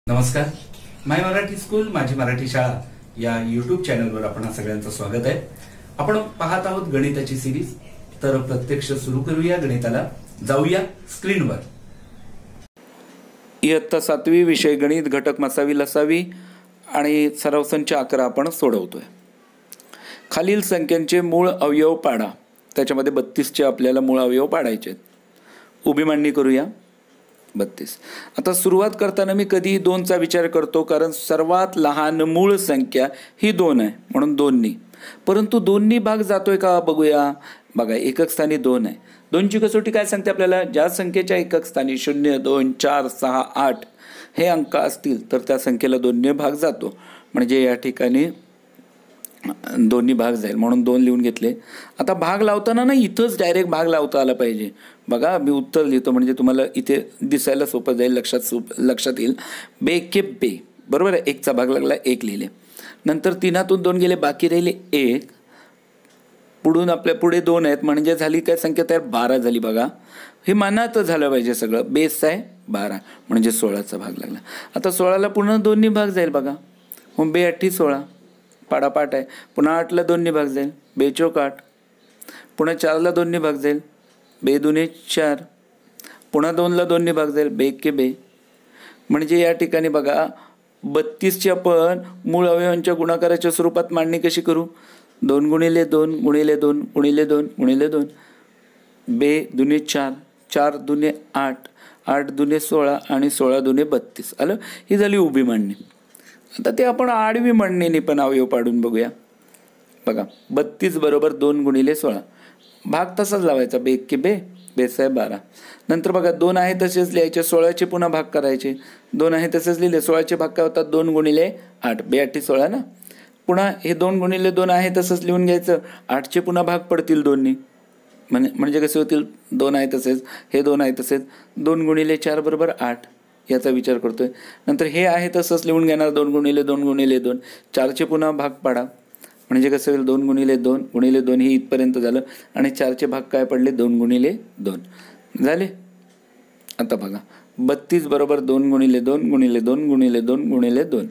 नमस्कार. माय मराठी स्कूल माझी मराठी शाळा या यूट्यूब चॅनलवर आपण सगळ्यांचं स्वागत आहे. आपण पाहत आहोत गणिताची सिरीज. तर प्रत्यक्ष सुरू करूया गणिताला. जाऊया स्क्रीनवर. इयत्ता 7वी विषय गणित घटक मसावी लसावी आणि सराव संच 11 आपण सोडवतोय. खालील संख्यांचे मूळ अवयव पाडा. त्याच्यामध्ये 32चे आपल्याला मूळ अवयव पाडायचे. उभी मांडणी करूया. 32. आता सुरुवात करताना मी कधी 2चा विचार करतो, कारण सर्वात लहान मूळ संख्या ही 2 आहे म्हणून 2नी. परंतु 2नी भाग जातोय का बघूया. बघा, एकक स्थानी 2 आहे. 2ची कसोटी काय सांगते आपल्याला. ज्या संख्येच्या एकक स्थानी 0, 2, 4, 6, 8 हे अंक असतील तर त्या संख्येला 2ने भाग जातो. म्हणजे या ठिकाणी 2नी भाग जाईल म्हणून 2 लिहून घेतले. आता भाग लावताना ना इथंच डायरेक्ट भाग लावता आला पाहिजे. बघा, मी उत्तर लिहितो म्हणजे तुम्हाला इथे दिसायला सोपं जाईल, लक्षात येईल. बे के बे, बरोबर आहे. 1चा भाग लागला, 1 लिहिले. नंतर 3तून 2 गेले, बाकी राहिले 1. पुढून आपल्या पुढे 2 आहेत म्हणजे झाली काय संख्या तयार, 12 झाली. बघा, हे मनात झालं पाहिजे सगळं. बेस आहे 12 म्हणजे 16चा भाग लागला. आता 16ला पुन्हा 2नी भाग जाईल. बघा, मग 2 8 16 पाडापाठ आहे. पुन्हा 8ला 2नी भाग जाईल, 2 चौक 8. पुन्हा 4ला 2नी भाग जाईल, 2 दुने 4. पुन्हा 2ला 2नी भाग जाईल, 2 के 2. म्हणजे या ठिकाणी बघा 32ची आपण मूळ अवयवांच्या गुणाकाराच्या स्वरूपात मांडणी कशी करू. 2 गुणिले 2 गुणिले 2 गुणिले 2 गुणिले 2. 2 दुने 4, 4 दुने 8, 8 दुने 16 आणि 16 दुने 32. आलं. ही झाली उभी मांडणी. आता ते आपण आडवी मांडणीने पण अवयव पाडून बघूया. बघा, 32 बरोबर 2 गुणिले 16. भाग तसाच लावायचा, 2 के 2, बेस आहे 12. नंतर बघा 2 आहे तसेच लिहायचे, 16चे पुन्हा भाग करायचे. 2 आहे तसेच लिहिले, 16चे भाग काय होतात, 2 गुणिले 8, 2 8 16 ना. पुन्हा हे 2 गुणिले 2 आहे तसंच लिहून घ्यायचं. 8चे पुन्हा भाग पडतील 2नी, म्हणजे कसे होतील, 2 आहे तसेच, हे 2 आहे तसेच. 2 गुणिले 4 बरोबर 8 याचा विचार करतोय. नंतर हे आहे तसंच लिहून घेणार, 2 गुणिले 2 गुणिले 2. 4चे पुन्हा भाग पाडा म्हणजे कसं होईल, 2 गुणिले 2 गुणिले 2 हे इथपर्यंत झालं. आणि 4चे भाग काय पडले, 2 गुणिले 2 झाले. आता बघा 32 बरोबर 2 गुणिले 2 गुणिले 2 गुणिले 2 गुणिले 2.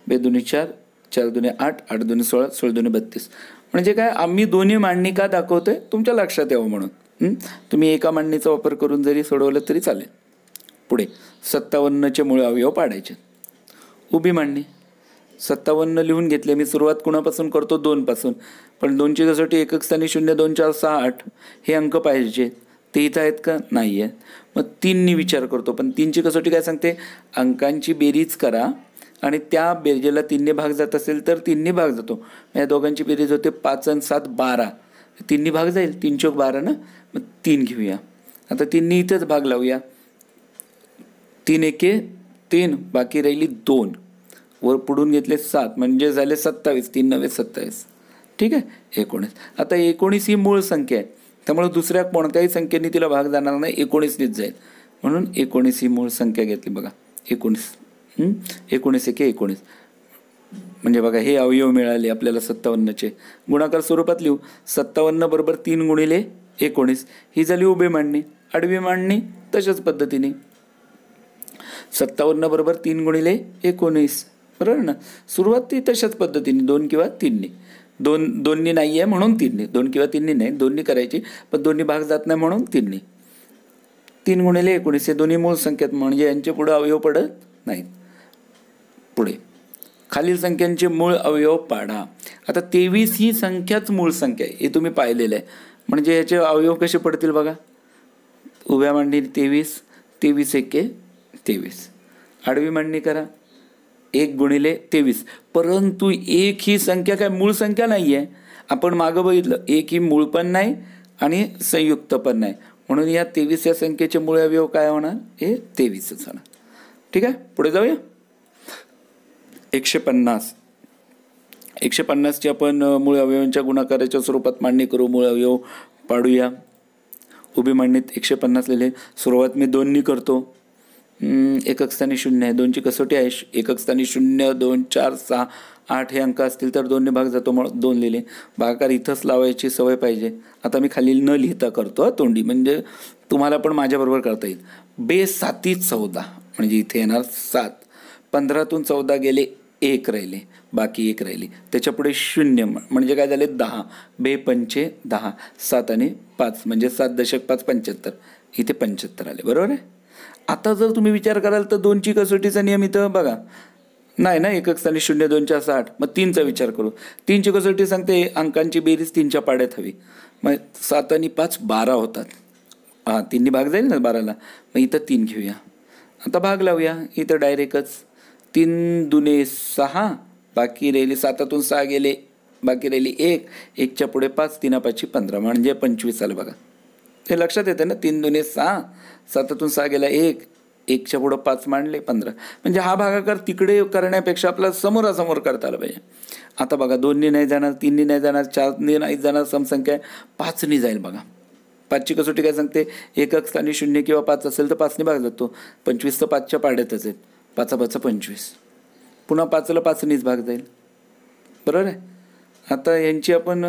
2 दुने 4, 4 दुने 8, 8 दुने 16, 16 दुने 32. म्हणजे काय, आम्ही दोन्ही मांडणी का दाखवतोय तुमच्या लक्षात यावं म्हणून. तुम्ही एका मांडणीचा वापर करून जरी सोडवलं तरी चालेल. पुढे 57चे मूळ अवयव पाडायचे. उभी मांडणी. 57 लिहून घेतले. मी सुरुवात कुणापासून करतो, 2 पासून. पण 2ची कसोटी एकक स्थानी 0, 2, 4, 6, 8 हे अंक पाहिजे. ते इथं आहेत का, नाही आहेत. मग 3नी विचार करतो. पण 3ची कसोटी काय सांगते, अंकांची बेरीज करा आणि त्या बेरजेला 3ने भाग जात असेल तर 3नी भाग जातो. या दोघांची बेरीज होते 5 आणि 7 12. 3नी भाग जाईल, 3 चौक 12 ना. मग 3 घेऊया. आता 3नी इथंच भाग लावूया. 3 एके 3, बाकी राहिली 2. वर पुढून घेतले 7 म्हणजे झाले 27. 3 9 27. ठीक आहे. 19. आता 19 ही मूळ संख्या आहे, त्यामुळे दुसऱ्या कोणत्याही संख्येने तिला भाग जाणार नाही, 19नीच जाईल. म्हणून 19 ही मूळ संख्या घेतली. बघा 19. 19 एके 19 म्हणजे बघा हे अवयव मिळाले आपल्याला 57चे. गुणाकार स्वरूपात लिहू. 57 बरोबर 3 गुणिले 19 ही झाली उभी मांडणी. आडवी मांडणी तशाच पद्धतीने 57 बरोबर 3 गुणिले 19, बरोबर ना. सुरुवात ती तशाच पद्धतीने 2 किंवा 3नी. 2नी नाही आहे म्हणून 3नी. 2 किंवा 3नी नाही, 2नी करायची, पण 2नी भाग जात नाही म्हणून 3नी. 3 गुणिले 19 हे दोन्ही मूळ संख्यात म्हणजे यांचे पुढे अवयव पडत नाहीत. पुढे खालील संख्यांचे मूळ अवयव पाडा. आता 23 ही संख्याच मूळ संख्या आहे, हे तुम्ही पाहिलेलं आहे. म्हणजे याचे अवयव कसे पडतील बघा. उभ्या मांडणी 23, 23 एके 23. आडवी मांडणी करा, 1 गुणिले 23. परंतु 1 ही संख्या काय मूळ संख्या नाही आहे. आपण मागं बघितलं, 1 ही मूळ पण नाही आणि संयुक्त पण नाही. म्हणून या 23 या संख्येचे मूळ अवयव काय होणार, हे 23च होणार. ठीक आहे. पुढे जाऊया. 150. 150ची आपण मूळ अवयवांच्या गुणाकाराच्या स्वरूपात मांडणी करू. मूळ अवयव पाडूया. उभी मांडणीत 150 लिहिले. सुरुवात मी 2नी करतो. एकक स्थानी 0 आहे, 2ची कसोटी आहे. एकक स्थानी 0, 2, 4, 6, 8 हे अंक असतील तर 2ने भाग जातो म्हणून 2 लिहिले. भागाकार इथंच लावायची सवय पाहिजे. आता मी खाली न लिहिता करतो तोंडी, म्हणजे तुम्हाला पण माझ्याबरोबर करता येईल. 2 7 14 म्हणजे इथे येणार 7. 15तून 14 गेले, 1 राहिले, बाकी 1 राहिली. त्याच्यापुढे 0 म्हणजे काय झाले 10, 2 पंचे 10, 7 आणि 5 म्हणजे 7 दशक 5 75. इथे 75 आले, बरोबर आहे. आता जर तुम्ही विचार कराल तर 2ची कसोटीचा नियम इथं बघा नाही ना, एकक स्थानी 0, 2च्या 60. मग 3चा विचार करू. 3ची कसोटी सांगते अंकांची बेरीज 3च्या पाड्यात हवी. मग 7 आणि 5 12 होतात. 3नी भाग जाईल ना 12ला. मग इथं 3 घेऊया. आता भाग लावूया. इथं डायरेक्टच 3 दुने 6, बाकी राहिली 7तून 6 गेले, बाकी राहिली 1, 1च्या पुढे 5, 3 5 15 म्हणजे 25 आलं बघा. ते लक्षात येतं ना, 3 दुने 6, 7तून 6 गेला 1, 1च्या पुढं 5 मांडले 15. म्हणजे हा भागाकार तिकडे करण्यापेक्षा आपला समोरासमोर करता आलं पाहिजे. आता बघा 2नी नाही जाणार, 3नी नाही जाणार, 4नी नाही जाणार, समसंख्या आहे 5नी जाईल बघा. 5ची कसोटी काय सांगते, एकक स्थानी 0 किंवा 5 असेल तर 5नी भाग जातो. 25 तर 5च्या पाड्यातच आहेत. 5 5 25, पुन्हा 5ला 5नीच भाग जाईल, बरोबर आहे. आता यांची आपण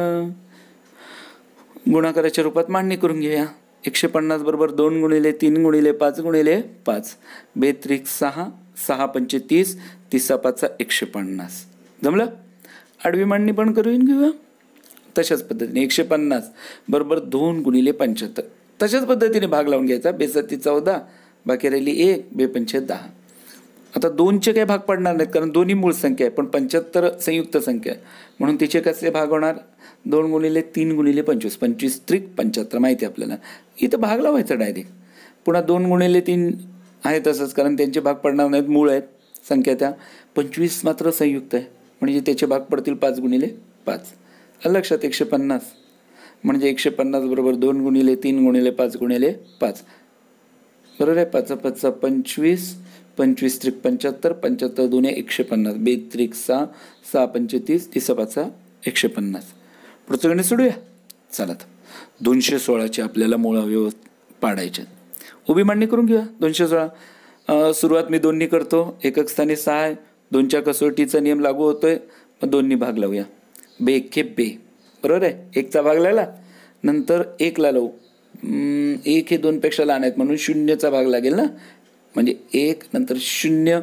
गुणाकाराच्या रूपात मांडणी करून घेऊया. 150 बरोबर 2 गुणिले 3 गुणिले 5 गुणिले 5, 2 त्रिक 6, 6 पंचे 30, 30 5 150. जमलं. आडवी मांडणी पण करून घेऊया तशाच पद्धतीने. 150 बरोबर 2 गुणिले 75, तशाच पद्धतीने भाग लावून घ्यायचा. 2 7 14, बाकी राहिली 1, 2 पंचे 10. आता 2चे काही भाग पडणार नाहीत कारण दोन्ही मूळ संख्या आहे, पण 75 संयुक्त संख्या आहे म्हणून तिचे कसे भाग होणार. 2 गुणिले 3 गुणिले 25, 25 त्रिक 75 माहिती आहे आपल्याला. इथं भाग लावायचा डायरेक्ट. पुन्हा 2 गुणिले 3 आहे तसंच कारण त्यांचे भाग पडणार नाहीत, मूळ आहेत संख्या त्या. 25 मात्र संयुक्त आहे म्हणजे त्याचे भाग पडतील 5 गुणिले 5. लक्षात. 150 म्हणजे 150 बरोबर 2 गुणिले 3 गुणिले 5 गुणिले 5, बरोबर आहे. 5 5 25, 25 त्रिक 75, 75 दुने 150, 2 त्रिक 6, 6 पंचे 30, 30 5 150. पुढचं गणित सोडूया. चला तर 216चे आपल्याला मूळ अवयव पाडायचे. उभी मांडणी करून घेऊया. 216 सुरुवात मी 2नी करतो. एकक स्थानी 6 आहे. 2च्या कसोटीचा नियम लागू होतोय. मग 2नी भाग लावूया. 2 1 2, बरोबर आहे. 1चा भाग लागला, नंतर 1ला लावू. 1 हे 2पेक्षा लहान आहेत म्हणून 0चा भाग लागेल ना, म्हणजे 1 नंतर 0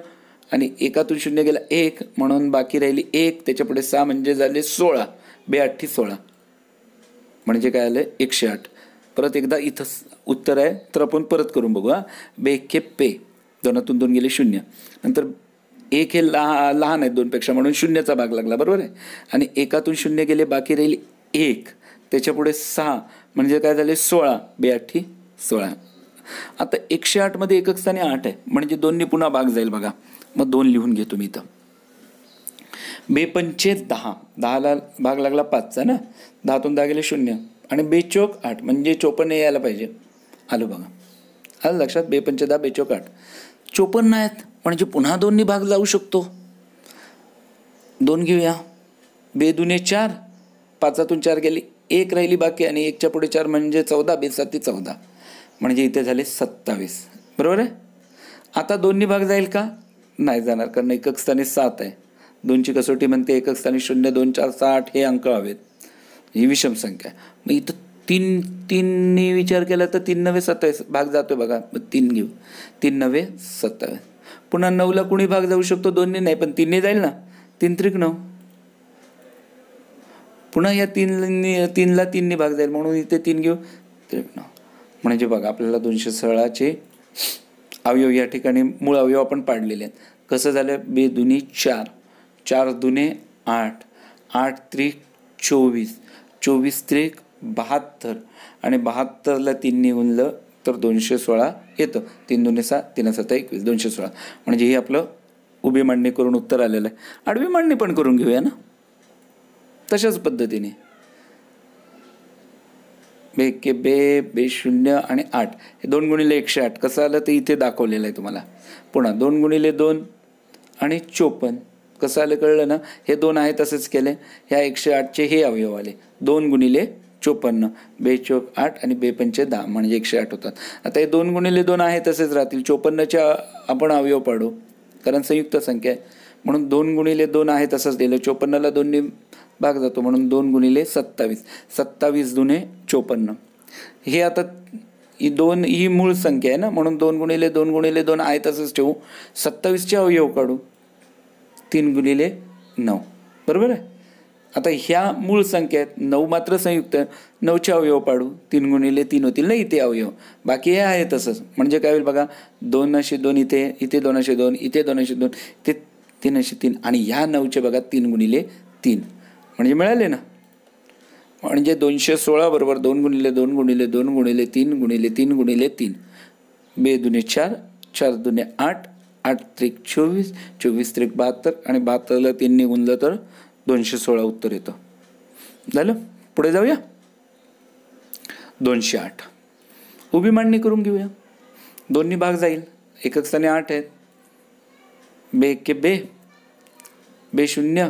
आणि 1तून 0 गेला 1 म्हणून बाकी राहिली 1, त्याच्या पुढे 6 म्हणजे झाले 16, 2 8 16 म्हणजे काय आलं 108. परत एकदा इथं उत्तर आहे तर आपण परत करून बघू. 2 1 2, 2तून 2 गेले 0, नंतर 1 हे लहान आहेत 2पेक्षा म्हणून 0चा भाग लागला, बरोबर आहे. आणि 1तून 0 गेले, बाकी राहिली 1, त्याच्या पुढे 6 म्हणजे काय झाले 16, 2 8 16. आता 108 मध्ये एकक स्थानी 8 आहे म्हणजे 2नी पुन्हा भाग जाईल बघा. मग 2 लिहून घेतो मी इथं. 2 पंचे 10, 10ला भाग लागला 5चा ना, 10तून 10 गेले 0 आणि 2 चौक 8 म्हणजे 54 यायला पाहिजे. आलं बघा, आलं लक्षात. 2 पंचे 10, 2 चौक 8, 54 आहेत म्हणजे पुन्हा 2नी भाग जाऊ शकतो. 2 घेऊया. 2 दुने 4, 5तून 4 गेली 1 राहिली बाकी आणि 1च्या पुढे 4 म्हणजे 14, 2 7 14 म्हणजे इथे झाले 27, बरोबर आहे. आता 2नी भाग जाईल का, नाही जाणार कारण एकक स्थानी 7 आहे. 2ची कसोटी म्हणते एकक स्थानी 0 2 4 6 8 हे अंक हवेत, ही विषम संख्या. मग इथं 3नी विचार केला तर 3 9 27 भाग जातोय बघा. मग 3 घेऊ. 3 9 27. पुन्हा 9ला कुणी भाग जाऊ शकतो, 2नी नाही पण 3नी जाईल ना. 3 त्रिक 9, पुन्हा या 3ला 3नी भाग जाईल म्हणून इथे 3 घेऊ. 9 म्हणजे बघा आपल्याला 216चे अवयव या ठिकाणी मूळ अवयव आपण पाडलेले आहेत. कसं झालं. 2 दुनी 4, 4 दुने 8, 8 त्रिक 24, 24 त्रिक 72 आणि 72ला 3नी गुणलं तर 216 येतं. 3 दुने 7, 3 7 21, 216 म्हणजे हे आपलं उभी मांडणी करून उत्तर आलेलं आहे. आडवी मांडणी पण करून घेऊया ना तशाच पद्धतीने. 2 1 2, 2 0 आणि 8 हे 2 गुणिले 108 कसं आलं ते इथे दाखवलेलं आहे तुम्हाला. पुन्हा 2 गुणिले 2 आणि 54 कसं आलं कळलं ना. हे 2 आहे तसेच केले. ह्या 108चे हे अवयव आले 2 गुणिले 54, 2 चौक 8 आणि 2 पंचे 10 म्हणजे 108 होतात. आता हे 2 गुणिले 2 आहे तसेच राहतील. 54च्या आपण अवयव पाडू कारण संयुक्त संख्या आहे म्हणून 2 गुणिले 2 आहे तसंच दिलं. 54ला 2नी भाग जातो म्हणून 2 गुणिले 27, 27 दुने 54. हे आता ही 2 ही मूळ संख्या आहे ना, म्हणून 2 गुणिले 2 गुणिले 2 आहे तसंच ठेवू. 27चे अवयव काढू. 3 गुणिले 9 बरोबर आहे. आता ह्या मूळ संख्या आहेत, 9 मात्र संयुक्त, 9चे अवयव पाडू. 3 गुणिले 3 होतील ना इथे अवयव, बाकी हे आहे तसंच. म्हणजे काय होईल बघा, 2/2 इथे, इथे 2/2, इथे 2/2, इथे 3/3 आणि ह्या 9चे बघा 3 गुणिले 3 म्हणजे मिळाले ना. म्हणजे 216 बरोबर 2 गुणिले 2 गुणिले 2 गुणिले 3 गुणिले 3 गुणिले 3. 2 दुने 4, 4 दुने 8, 8 त्रिक 24, 24 त्रिक 72 आणि 72ला 3 ने गुणलं तर 216 उत्तर येतं. झालं. पुढे जाऊया. 208 उभी मांडणी करून घेऊया. 2नी भाग जाईल, एकक स्थानी 8 आहेत. बे के बे, बे शून्य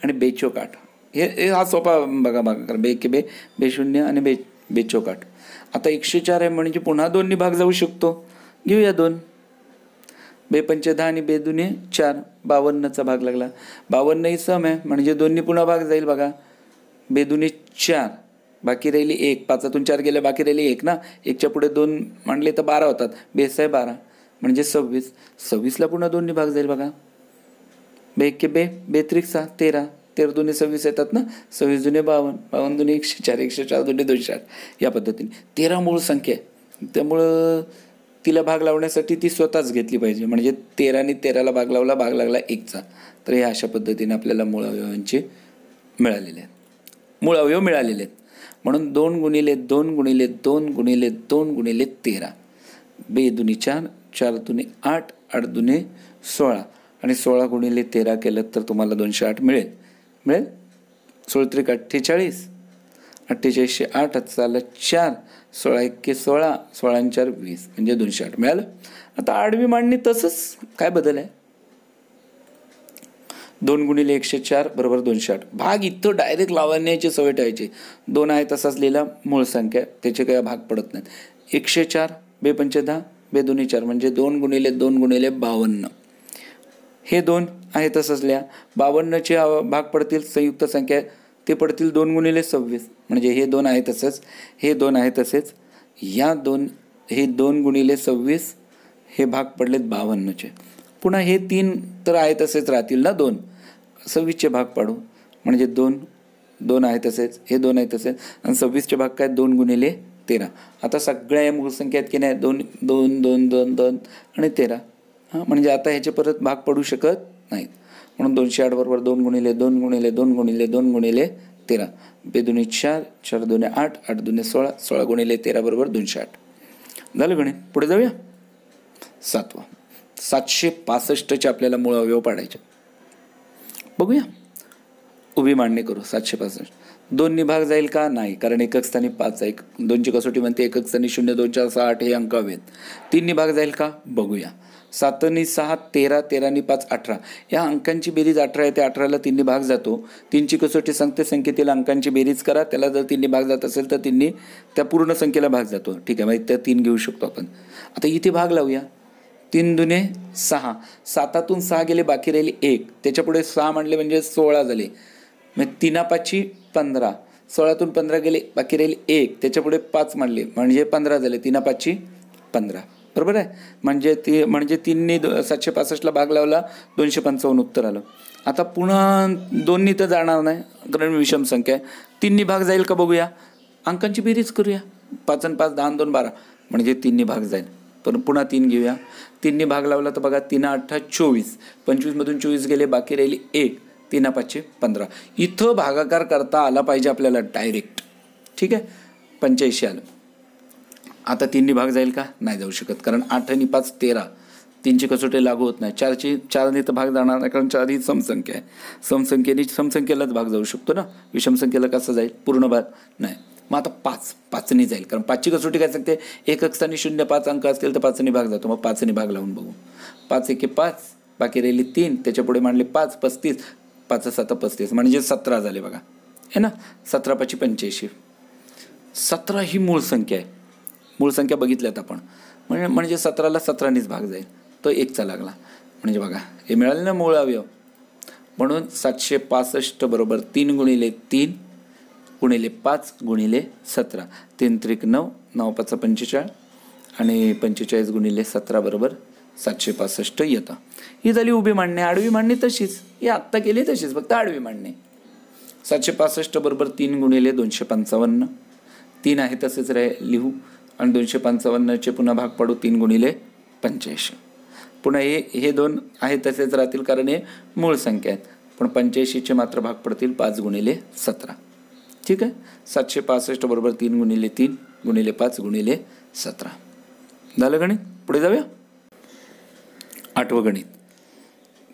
आणि बे चौक 8. हे हा सोपा बघा बे के बे, बे शून्य आणि बे चौक 8. आता 104 आहे म्हणजे पुन्हा 2नी भाग जाऊ शकतो. घेऊया 2. बे पंचे 10 आणि बे दुने 4, 52चा भाग लागला. 52 ही सम आहे म्हणजे 2नी पुन्हा भाग जाईल बघा. बे दुने 4, बाकी राहिली 1, 5तून 4 गेले बाकी राहिली 1 ना. 1च्या पुढे 2 मांडले तर 12 होतात. बेस आहे 12 म्हणजे 26. 26ला पुन्हा 2नी भाग जाईल बघा. बे के बे, बे त्रिक 6, 13, 13 दुने 26 येतात ना. 26 दुने 52, 52 दुने 104, 104 दुने 208. या पद्धतीने 13 मूळ संख्या आहे, त्यामुळं तिला भाग लावण्यासाठी ती स्वतःच घेतली पाहिजे. म्हणजे 13ने 13ला भाग लावला, भाग लागला 1चा. तर हे अशा पद्धतीने आपल्याला मूळ अवयवांचे मिळालेले आहेत, मूळ अवयव मिळालेले आहेत. म्हणून 2 गुणिले 2 गुणिले 2 गुणिले 2 गुणिले 13. बे दुने 4, 4 दुने 8, 8 दुने 16 आणि 16 गुणिले 13 केलं तर तुम्हाला 208 मिळेल. 16 त्रिक 48, 48 8 चाललं 4, 16 1 16, 16 4 20 म्हणजे 208 मिळालं. आता आडवी मांडणी तसंच काय बदल आहे. 2 गुणिले 104 बरोबर 208. भाग इथं डायरेक्ट लावण्याची सवय ठेवायची. 2 आहे तसाच लिहिला, मूळ संख्या, त्याचे काही भाग पडत नाहीत. 104 बे पंचे 10, बे दोन्ही 4 म्हणजे 2 गुणिले 2 गुणिले 52. हे 2 आहे तसंच लिहा. 52चे भाग पडतील, संयुक्त संख्या ते पडतील 2 गुणिले 26 म्हणजे हे 2 आहे तसंच, हे 2 आहे तसेच. या 2 हे 2 गुणिले 26 हे भाग पडलेत 52चे. पुन्हा हे 3 तर आहे तसेच राहतील ना. 2 26चे भाग पाडू म्हणजे 2 आहे तसेच, हे 2 आहे तसेच आणि 26चे भाग काय 2 गुणिले 13. आता सगळ्या या मूळ संख्या आहेत की नाही 2 2 2 2 2 आणि 13. म्हणजे आता ह्याचे परत भाग पडू शकत नाहीत. म्हणून 208 बरोबर 2 गुणिले 2 गुणिले 2 गुणिले 2 गुणिले 13. बे दुने 4, 4 दुने 8, 8 दुने 16, 16 गुणिले 13 बरोबर 208. झालं गणित. पुढे जाऊया. 7वा 765चे आपल्याला मूळ अवयव पाडायचे. बघूया. उभी मांडणी करू. 765 2नी भाग जाईल का नाही, कारण एकक स्थानी 5 आहे. 2ची कसोटी म्हणते एकक स्थानी 0 2 4 6 8 हे अंक हवेत. 3नी भाग जाईल का बघूया. 7नी 6 13, 13नी 5 18. या अंकांची बेरीज 18 आहे, त्या 18ला 3नी भाग जातो. 3ची कसोटी सांगते संख्येतील अंकांची बेरीज करा, त्याला जर 3नी भाग जात असेल तर 3नी त्या पूर्ण संख्येला भाग जातो. ठीक आहे, म्हणजे त्या 3 घेऊ शकतो आपण. आता इथे भाग लावूया. 3 दुने 6, 7तून 6 गेले बाकी राहिली 1, त्याच्या पुढे 6 मांडले म्हणजे 16 झाले. मग 3 5 15, 16तून 15 गेले बाकी राहिली 1, त्याच्या पुढे 5 मांडले म्हणजे 15 झाले. 3 5 15 बरोबर आहे. म्हणजे 3नी 765ला भाग लावला, 255 उत्तर आलं. आता पुन्हा 2नी तर जाणार नाही कारण विषम संख्या आहे. 3नी भाग जाईल का बघूया. अंकांची बेरीज करूया. 5 आणि 5 10 2 12 म्हणजे 3नी भाग जाईल. पण पुन्हा 3 घेऊया. 3नी भाग लावला तर बघा 3 8 24, 25मधून 24 गेले बाकी राहिली 1, 3 5 15. इथं भागाकार करता आला पाहिजे आपल्याला डायरेक्ट. ठीक आहे, 85 आलं. आता 3नी भाग जाईल का नाही जाऊ शकत, कारण 8 आणि 5 13, 3ची कसोटी लागू होत नाही. 4नी तर भाग जाणार नाही कारण 4 ही समसंख्या आहे. समसंख्येलाच भाग जाऊ शकतो ना. विषम संख्येला कसं जाईल, पूर्ण भाग नाही. मग आता 5नी जाईल, कारण 5ची कसोटी काय सांगते एकक स्थानी 0 5 अंक असतील तर 5नी भाग जातो. मग 5नी भाग लावून बघू. 5 1 5 बाकी राहिली 3, त्याच्या पुढे मांडले 5 35, 5 7 35 म्हणजे 17 झाले बघा, है ना. 17 5 85. 17 ही मूळ संख्या आहे. मूळ संख्या बघितल्यात आपण, म्हणजे 17ला 17नीच भाग जाईल, तो 1चा लागला. म्हणजे बघा हे मिळाले ना मूळ अवयव. म्हणून 765 बरोबर 3 गुणिले 3 गुणिले 5 गुणिले 17. 3 त्रिक 9, 9 5 45, आणि 45 गुणिले 17 बरोबर 765 येतं. ही झाली उभी मांडणी. आडवी मांडणी तशीच, ही आत्ता केली तशीच, फक्त आडवी मांडणी. 765 बरोबर 3 गुणिले 255. 3 आहे तसेच लिहू आणि 255चे पुन्हा भाग पाडू 3 गुणिले 85. पुन्हा हे दोन आहे तसेच राहतील कारण हे मूळ संख्या आहेत, पण 85चे मात्र भाग पडतील 5 गुणिले 17. ठीक आहे. 765 बरोबर 3 गुणिले 3 गुणिले 5 गुणिले 17. झालं गणित. पुढे जाऊया. 8वं गणित.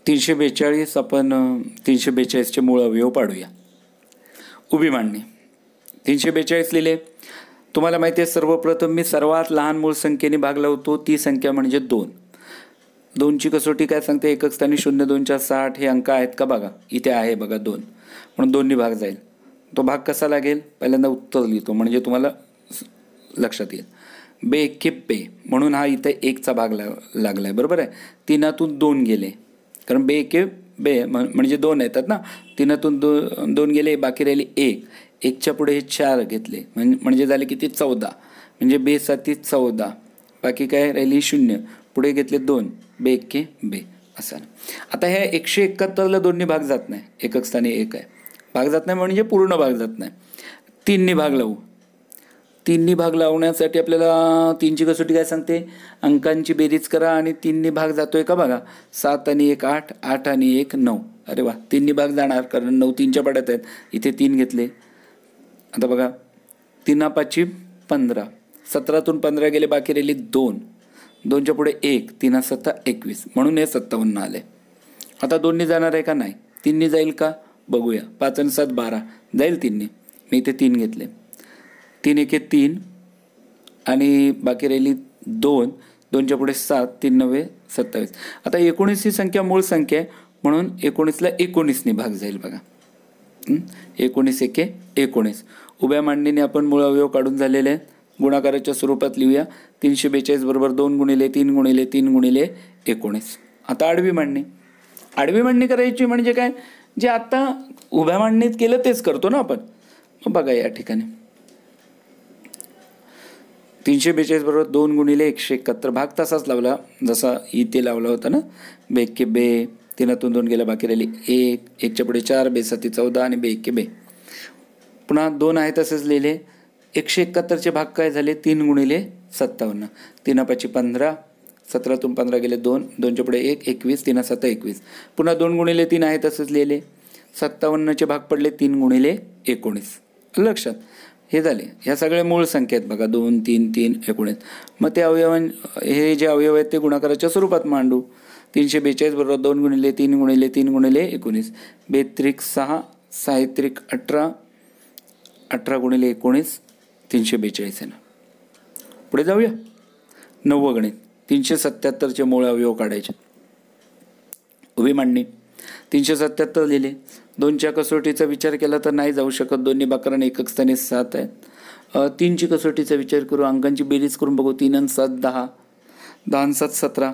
342. आपण 342चे मूळ अवयव पाडूया. उभी मांडणी. 342 लिहिले. तुम्हाला माहिती आहे सर्वप्रथम मी सर्वात लहान मूळ संख्येने भाग लावतो, ती संख्या म्हणजे 2. 2ची कसोटी काय सांगते, एकक स्थानी 0, 2च्या 60 हे अंक आहेत का बघा, इथे आहे बघा 2, म्हणून 2नी भाग जाईल. तो भाग कसा लागेल, पहिल्यांदा उत्तर लिहितो म्हणजे तुम्हाला लक्षात येईल. बे एके बे, म्हणून हा इथे 1चा भाग लागलाय, बरोबर आहे. 3तून 2 गेले, कारण बे एके बे म्हणजे 2 येतात ना. 3तून 2 गेले, बाकी राहिले 1. 1च्या पुढे हे 4 घेतले म्हणजे झाले किती 14, म्हणजे बे 7 14, बाकी काय राहिली 0, पुढे घेतले 2, बे एके बे असं. आता ह्या 171ला 2नी भाग जात नाही, एकक स्थानी 1 आहे, भाग जात नाही म्हणजे पूर्ण भाग जात नाही. 3नी भाग लावू. 3नी भाग लावण्यासाठी आपल्याला 3ची कसोटी काय सांगते, अंकांची बेरीज करा आणि 3नी भाग जातोय का बघा. 7 आणि 1 8, 8 आणि 1 9. अरे वा, 3नी भाग जाणार कारण 9 3च्या पाड्यात आहेत, इथे 3 घेतले. आता बघा 3 5 15, 17तून 15 गेले, बाकी राहिली 2, 2च्या पुढे 1, 3 7 21, म्हणून हे 57 आले. आता 2नी जाणार आहे का नाही, 3नी जाईल का बघूया. 5 आणि 7 12 जाईल 3नी, मी इथे 3 घेतले. 3 1 3 आणि बाकी राहिली 2, 2च्या पुढे 7, 3 9 27. आता 19 ही संख्या मूळ संख्या आहे, म्हणून 19ला 19नी भाग जाईल बघा. 19 1 19. उभ्या मांडणीने आपण मूळ अवयव काढून झालेले आहेत. गुणाकाराच्या स्वरूपात लिहूया. 342 बरोबर 2 गुणिले 3 गुणिले 3 गुणिले 19. आता आडवी मांडणी. आडवी मांडणी करायची म्हणजे काय, जे आता उभ्या मांडणीत केलं तेच करतो ना आपण. बघा या ठिकाणी 342 बरोबर 2 गुणिले 171, भाग तसाच लावला जसा इथे लावला होता ना. बे एके बे, 3तून 2 गेला, बाकी राहिली 1, 1च्या पुढे 4, बे 7 14 आणि बे एके बे. पुन्हा 2 आहे तसेच लिहिले. 171चे भाग काय झाले, 3 गुणिले 57, 3 5 15, 17तून 15 गेले 2, 2च्या पुढे 1 21, 3 7 21. पुन्हा 2 गुणिले 3 आहे तसेच लिहिले. 57चे भाग पडले 3 गुणिले 19. लक्षात हे झाले. ह्या सगळे मूळ संख्या आहेत बघा, 2 3 3 19. मग ते हे जे अवयव आहेत ते गुणाकाराच्या स्वरूपात मांडू. 342 बरोबर 2 गुणिले 3 गुणिले 3 गुणिले 19, 2 6, 6 18, 18 गुणिले 19 342 आहे ना. पुढे जाऊया. 9वं गणित. 377चे मूळ अवयव काढायचे. उभी मांडणी. 377 लिहिले. 2च्या कसोटीचा विचार केला तर नाही जाऊ शकत, 2नी भाग कारण एकक स्थानी 7 आहे. 3ची कसोटीचा विचार करू, अंकांची बेरीज करून बघू. 3 आणि 7 10, 10 आणि 7 17,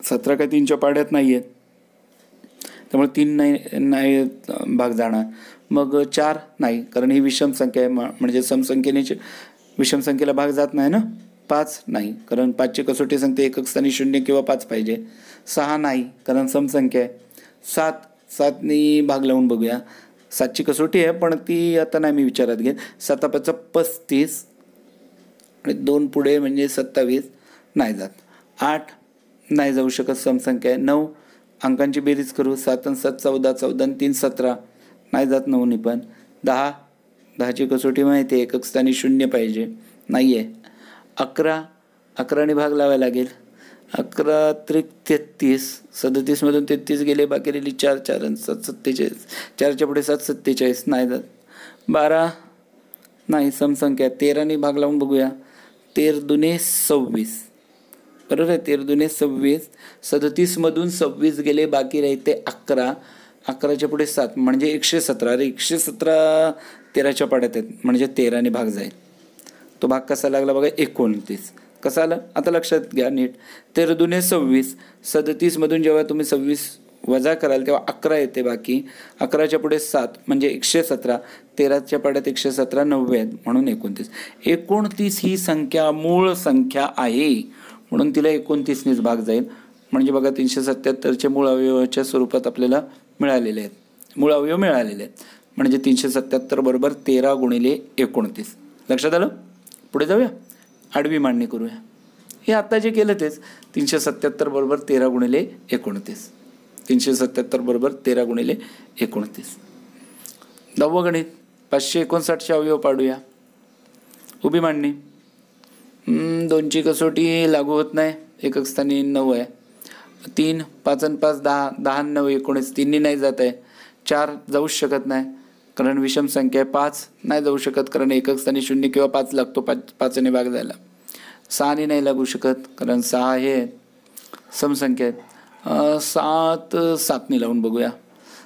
17 काय 3च्या पाड्यात नाही आहेत, त्यामुळे 3 नाही भाग जाणार. मग 4 नाही कारण ही विषम संख्या आहे, म्हणजे समसंख्येने विषम संख्येला भाग जात नाही ना. 5 नाही कारण 5ची कसोटी सांगते एकक स्थानी 0 किंवा 5 पाहिजे. 6 नाही कारण समसंख्या आहे. 7नी भाग लावून बघूया. 7ची कसोटी आहे पण ती आता नाही मी विचारात घेत. 7 5 35 आणि 2 पुढे म्हणजे 27 नाही जात. 8 नाही जाऊ शकत, समसंख्या आहे. 9 अंकांची बेरीज करू. 7 आणि 7 14, 14 आणि 3 17 नाही जात 9नी पण. 10, 10ची कसोटी माहिती आहे एकक स्थानी 0 पाहिजे, नाही आहे. 11, 11नी भाग लावायला लागेल. 11 त्रिक 33, 37मधून 33 गेले, बाकी राहिली 4 4 आणि 7 47, 4च्या पुढे 7 47 नाही जात. 12 नाही समसंख्या. 13नी भाग लावून बघूया. 13 दुने 26, बरोबर आहे. 13 दुने 26, 37मधून 26 गेले, बाकी राहते 11, 11च्या पुढे 7 म्हणजे 117. अरे 117 13च्या पाड्यात आहेत म्हणजे 13नी भाग जाईल. तो भाग कसा लागला बघा 29. कसा आला आता लक्षात घ्या नीट. 13 दुने 26, 37मधून जेव्हा तुम्ही 26 वजा कराल तेव्हा 11 येते बाकी. 11च्या पुढे 7 म्हणजे 117. 13च्या पाड्यात 117 90 आहेत म्हणून 29. 29 ही संख्या मूळ संख्या आहे म्हणून तिला 29नीच भाग जाईल. म्हणजे बघा 377चे मूळ अवयवाच्या स्वरूपात आपल्याला मिळालेले आहेत, मूळ अवयव मिळालेले आहेत. म्हणजे 377 बरोबर 13 गुणिले 29. लक्षात आलं? पुढे जाऊया, आडवी मांडणी करूया. हे आता जे केलं तेच. 377 बरोबर 13 गुणिले 29. 377 बरोबर 13 गुणिले 29. 10वं गणित 559चे अवयव पाडूया. उभी मांडणी. 2ची कसोटी लागू होत नाही, एकक स्थानी 9 आहे. 3 5 आणि 5 10, 10 9 19, 3नी नाही जात आहे. 4 जाऊच शकत नाही कारण विषम संख्या आहे. 5 नाही जाऊ शकत कारण एकक स्थानी 0 किंवा 5 लागतो 5ने भाग जायला. 6नी नाही लागू शकत कारण 6 हे समसंख्या आहेत. 7 7नी लावून बघूया.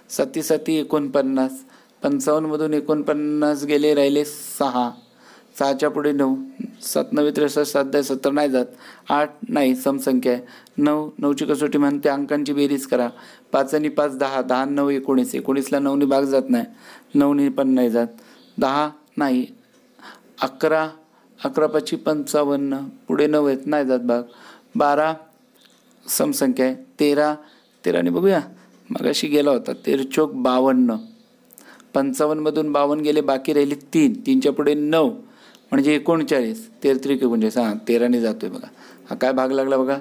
7 7 49. 55मधून 49 गेले, राहिले 6. 6च्या पुढे 9. 7 9 63 7 10 70 नाही जात. 8 नाही समसंख्या आहे. 9 9ची कसोटी म्हणते अंकांची बेरीज करा. 5 आणि 5 10, 10 9 19. 19ला 9नी भाग जात नाही, 9नी पण नाही जात. 10 नाही. 11 11 5 55, पुढे 9 आहेत नाही जात भाग. 12 समसंख्या आहे. 13 13ने बघूया, मगाशी गेला होता. 13 चौक 52. 55मधून 52 गेले, बाकी राहिले 3. 3च्या पुढे 9 म्हणजे 39. 13 3 39. हां 13ने जातोय बघा. हा काय भाग लागला बघा,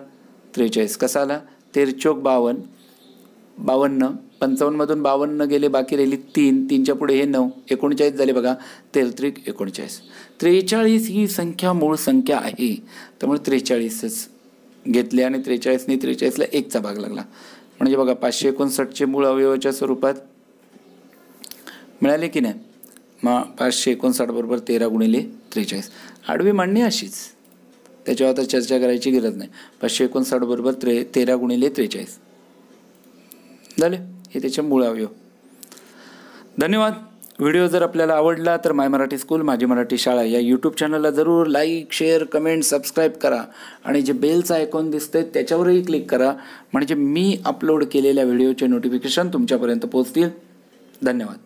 43. कसा आला? 13 चौक 52. 52. 55मधून 52 गेले, बाकी राहिली 3. 3च्या पुढे हे 9 39 झाले बघा. 13 3 39. 43 ही संख्या मूळ संख्या आहे त्यामुळे 43च घेतले आणि 43नी 43ला 1चा भाग लागला. म्हणजे बघा 559चे मूळ अवयवाच्या स्वरूपात मिळाले की नाही. मग 559 बरोबर 13 गुणिले 43. आडवी मांडणी अशीच, त्याच्यावर आता चर्चा करायची गरज नाही. 559 बरोबर 13 गुणिले 43 झाले. हे त्याचे मूळ अवयव. धन्यवाद. व्हिडिओ जर आपल्याला आवडला तर माय मराठी स्कूल माझी मराठी शाळा या यूट्यूब चॅनलला जरूर लाईक शेअर कमेंट सबस्क्राईब करा आणि जे बेलचा आयकॉन दिसतंय त्याच्यावरही क्लिक करा म्हणजे मी अपलोड केलेल्या व्हिडिओचे नोटिफिकेशन तुमच्यापर्यंत पोहोचतील. धन्यवाद.